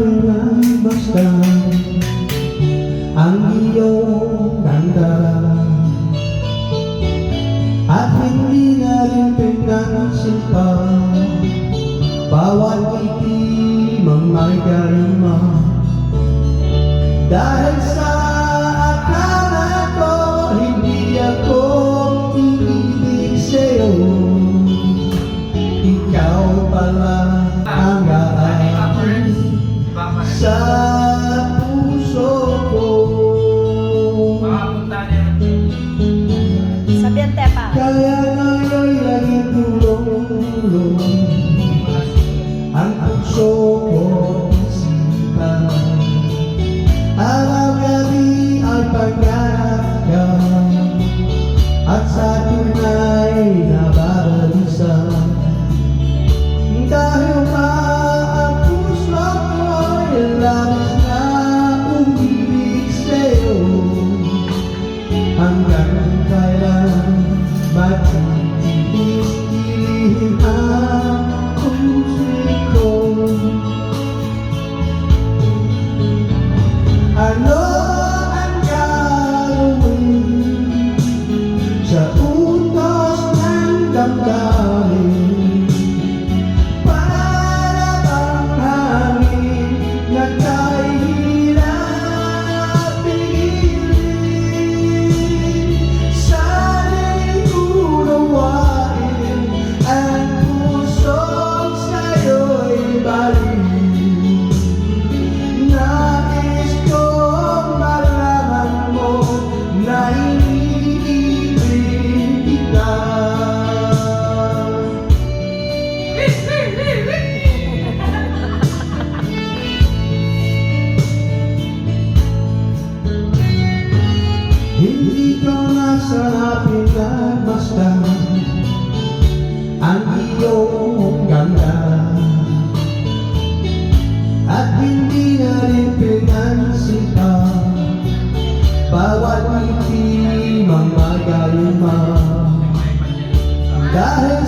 pinagmasdan ang iyong ganda at hindi na rin pinansin pa bawat itimang may karima dahil sa akala ko hindi ako iibig sa'yo. Ikaw pala ang aakin sa puso ko. Sabihan tepa. Kaya ngayon'y laging tulong ang puso ko isipan. Araw-gabi ay pangarap ka at sa tunay na babalisan. Dahil ang puso ko'y labis na umibig sa'yo. Hanggang kailan matitiis-ilihim ang puso ko. Ano ang gagawin sa utos ng damdamin? Para bang hangin na kahirap pigilin? Sana'y unawain ang pusong sa'yo'y balik. Nais kong malaman mo na iniibig kita. Hindi ko na sana pinagmasdan ang iyong ganda at hindi na rin pinansin pa bawat itim ang magalima dahil